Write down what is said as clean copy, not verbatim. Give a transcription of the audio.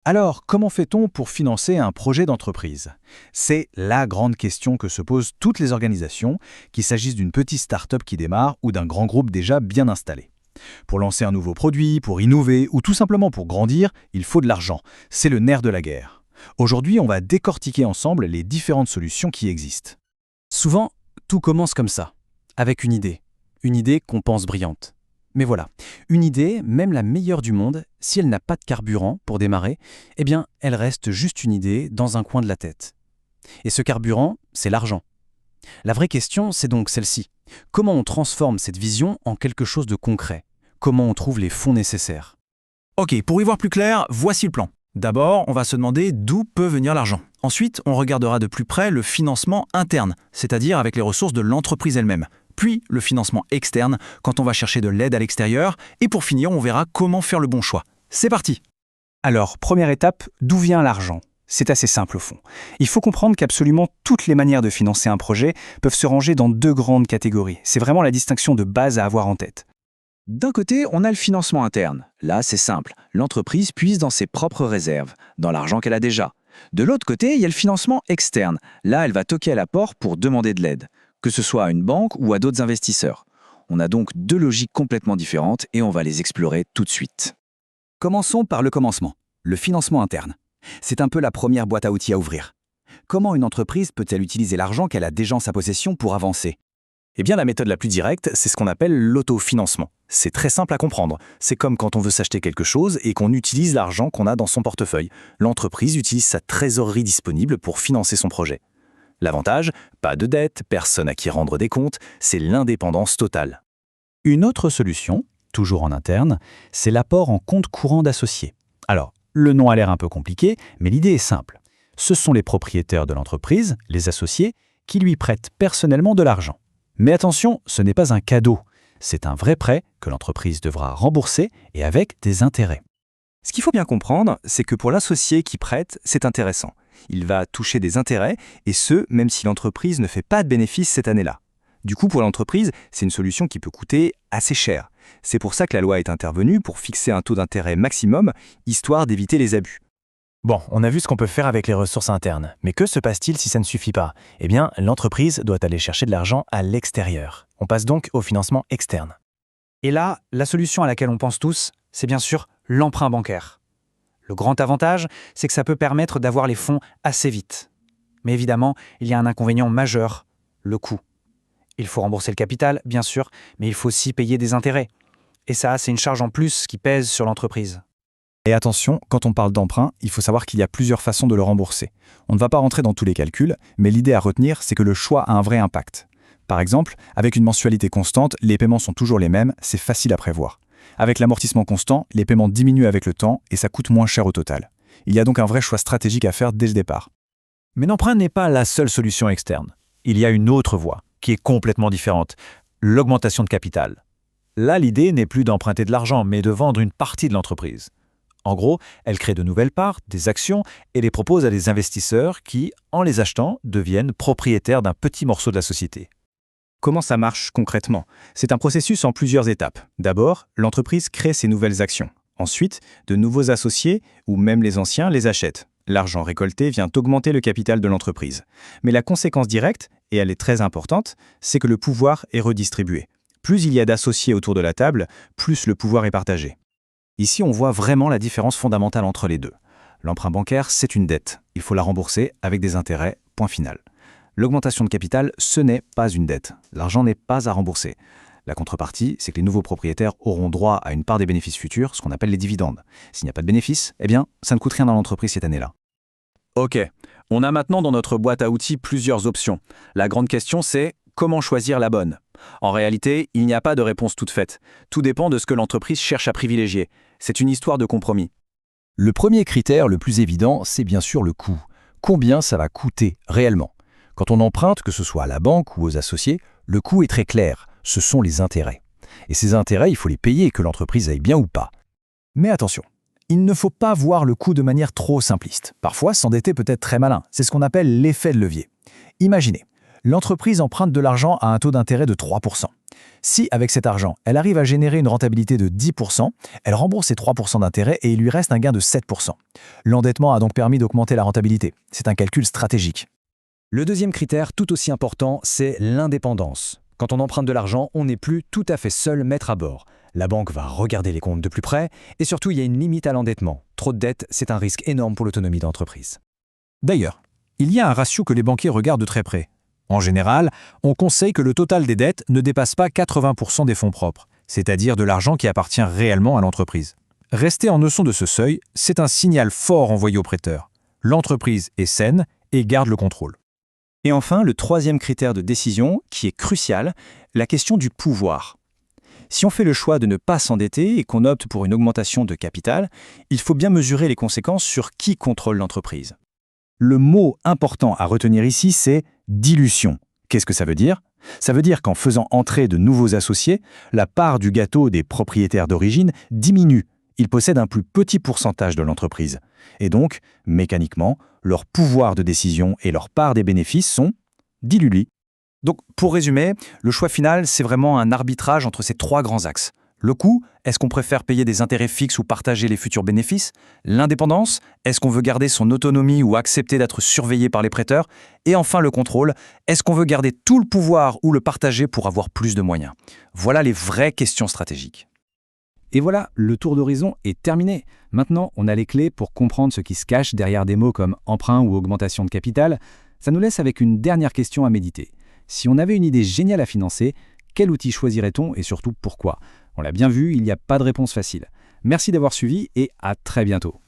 Alors, comment fait-on pour financer un projet d'entreprise? C'est la grande question que se posent toutes les organisations, qu'il s'agisse d'une petite start-up qui démarre ou d'un grand groupe déjà bien installé. Pour lancer un nouveau produit, pour innover ou tout simplement pour grandir, il faut de l'argent. C'est le nerf de la guerre. Aujourd'hui, on va décortiquer ensemble les différentes solutions qui existent. Souvent, tout commence comme ça, avec une idée qu'on pense brillante. Mais voilà, une idée, même la meilleure du monde, si elle n'a pas de carburant pour démarrer, eh bien, elle reste juste une idée dans un coin de la tête. Et ce carburant, c'est l'argent. La vraie question, c'est donc celle-ci. Comment on transforme cette vision en quelque chose de concret? Comment on trouve les fonds nécessaires? Ok, pour y voir plus clair, voici le plan. D'abord, on va se demander d'où peut venir l'argent. Ensuite, on regardera de plus près le financement interne, c'est-à-dire avec les ressources de l'entreprise elle-même. Puis le financement externe, quand on va chercher de l'aide à l'extérieur. Et pour finir, on verra comment faire le bon choix. C'est parti! Alors, première étape, d'où vient l'argent? C'est assez simple au fond. Il faut comprendre qu'absolument toutes les manières de financer un projet peuvent se ranger dans deux grandes catégories. C'est vraiment la distinction de base à avoir en tête. D'un côté, on a le financement interne. Là, c'est simple. L'entreprise puise dans ses propres réserves, dans l'argent qu'elle a déjà. De l'autre côté, il y a le financement externe. Là, elle va toquer à la porte pour demander de l'aide, que ce soit à une banque ou à d'autres investisseurs. On a donc deux logiques complètement différentes et on va les explorer tout de suite. Commençons par le commencement, le financement interne. C'est un peu la première boîte à outils à ouvrir. Comment une entreprise peut-elle utiliser l'argent qu'elle a déjà en sa possession pour avancer? Eh bien, la méthode la plus directe, c'est ce qu'on appelle l'autofinancement. C'est très simple à comprendre. C'est comme quand on veut s'acheter quelque chose et qu'on utilise l'argent qu'on a dans son portefeuille. L'entreprise utilise sa trésorerie disponible pour financer son projet. L'avantage, pas de dette, personne à qui rendre des comptes, c'est l'indépendance totale. Une autre solution, toujours en interne, c'est l'apport en compte courant d'associés. Alors, le nom a l'air un peu compliqué, mais l'idée est simple. Ce sont les propriétaires de l'entreprise, les associés, qui lui prêtent personnellement de l'argent. Mais attention, ce n'est pas un cadeau. C'est un vrai prêt que l'entreprise devra rembourser et avec des intérêts. Ce qu'il faut bien comprendre, c'est que pour l'associé qui prête, c'est intéressant. Il va toucher des intérêts, et ce, même si l'entreprise ne fait pas de bénéfices cette année-là. Du coup, pour l'entreprise, c'est une solution qui peut coûter assez cher. C'est pour ça que la loi est intervenue pour fixer un taux d'intérêt maximum, histoire d'éviter les abus. Bon, on a vu ce qu'on peut faire avec les ressources internes, mais que se passe-t-il si ça ne suffit pas? Eh bien, l'entreprise doit aller chercher de l'argent à l'extérieur. On passe donc au financement externe. Et là, la solution à laquelle on pense tous, c'est bien sûr l'emprunt bancaire. Le grand avantage, c'est que ça peut permettre d'avoir les fonds assez vite. Mais évidemment, il y a un inconvénient majeur, le coût. Il faut rembourser le capital, bien sûr, mais il faut aussi payer des intérêts. Et ça, c'est une charge en plus qui pèse sur l'entreprise. Et attention, quand on parle d'emprunt, il faut savoir qu'il y a plusieurs façons de le rembourser. On ne va pas rentrer dans tous les calculs, mais l'idée à retenir, c'est que le choix a un vrai impact. Par exemple, avec une mensualité constante, les paiements sont toujours les mêmes, c'est facile à prévoir. Avec l'amortissement constant, les paiements diminuent avec le temps et ça coûte moins cher au total. Il y a donc un vrai choix stratégique à faire dès le départ. Mais l'emprunt n'est pas la seule solution externe. Il y a une autre voie, qui est complètement différente, l'augmentation de capital. Là, l'idée n'est plus d'emprunter de l'argent, mais de vendre une partie de l'entreprise. En gros, elle crée de nouvelles parts, des actions, et les propose à des investisseurs qui, en les achetant, deviennent propriétaires d'un petit morceau de la société. Comment ça marche concrètement? C'est un processus en plusieurs étapes. D'abord, l'entreprise crée ses nouvelles actions. Ensuite, de nouveaux associés, ou même les anciens, les achètent. L'argent récolté vient augmenter le capital de l'entreprise. Mais la conséquence directe, et elle est très importante, c'est que le pouvoir est redistribué. Plus il y a d'associés autour de la table, plus le pouvoir est partagé. Ici, on voit vraiment la différence fondamentale entre les deux. L'emprunt bancaire, c'est une dette. Il faut la rembourser avec des intérêts, point final. L'augmentation de capital, ce n'est pas une dette. L'argent n'est pas à rembourser. La contrepartie, c'est que les nouveaux propriétaires auront droit à une part des bénéfices futurs, ce qu'on appelle les dividendes. S'il n'y a pas de bénéfices, eh bien, ça ne coûte rien dans l'entreprise cette année-là. Ok, on a maintenant dans notre boîte à outils plusieurs options. La grande question, c'est comment choisir la bonne? En réalité, il n'y a pas de réponse toute faite. Tout dépend de ce que l'entreprise cherche à privilégier. C'est une histoire de compromis. Le premier critère le plus évident, c'est bien sûr le coût. Combien ça va coûter réellement? Quand on emprunte, que ce soit à la banque ou aux associés, le coût est très clair, ce sont les intérêts. Et ces intérêts, il faut les payer, que l'entreprise aille bien ou pas. Mais attention, il ne faut pas voir le coût de manière trop simpliste. Parfois, s'endetter peut être très malin, c'est ce qu'on appelle l'effet de levier. Imaginez, L'entreprise emprunte de l'argent à un taux d'intérêt de 3%. Si, avec cet argent, elle arrive à générer une rentabilité de 10%, elle rembourse ses 3% d'intérêt et il lui reste un gain de 7%. L'endettement a donc permis d'augmenter la rentabilité. C'est un calcul stratégique. Le deuxième critère, tout aussi important, c'est l'indépendance. Quand on emprunte de l'argent, on n'est plus tout à fait seul maître à bord. La banque va regarder les comptes de plus près et surtout, il y a une limite à l'endettement. Trop de dettes, c'est un risque énorme pour l'autonomie d'entreprise. D'ailleurs, il y a un ratio que les banquiers regardent de très près. En général, on conseille que le total des dettes ne dépasse pas 80% des fonds propres, c'est-à-dire de l'argent qui appartient réellement à l'entreprise. Rester en dessous de ce seuil, c'est un signal fort envoyé aux prêteurs. L'entreprise est saine et garde le contrôle. Et enfin, le troisième critère de décision, qui est crucial, la question du pouvoir. Si on fait le choix de ne pas s'endetter et qu'on opte pour une augmentation de capital, il faut bien mesurer les conséquences sur qui contrôle l'entreprise. Le mot important à retenir ici, c'est dilution. Qu'est-ce que ça veut dire ? Ça veut dire qu'en faisant entrer de nouveaux associés, la part du gâteau des propriétaires d'origine diminue. Ils possèdent un plus petit pourcentage de l'entreprise. Et donc, mécaniquement, leur pouvoir de décision et leur part des bénéfices sont dilués. Donc, pour résumer, le choix final, c'est vraiment un arbitrage entre ces trois grands axes. Le coût, est-ce qu'on préfère payer des intérêts fixes ou partager les futurs bénéfices? L'indépendance, est-ce qu'on veut garder son autonomie ou accepter d'être surveillé par les prêteurs? Et enfin, le contrôle, est-ce qu'on veut garder tout le pouvoir ou le partager pour avoir plus de moyens? Voilà les vraies questions stratégiques. Et voilà, le tour d'horizon est terminé. Maintenant, on a les clés pour comprendre ce qui se cache derrière des mots comme emprunt ou augmentation de capital. Ça nous laisse avec une dernière question à méditer. Si on avait une idée géniale à financer, quel outil choisirait-on et surtout pourquoi? On l'a bien vu, il n'y a pas de réponse facile. Merci d'avoir suivi et à très bientôt.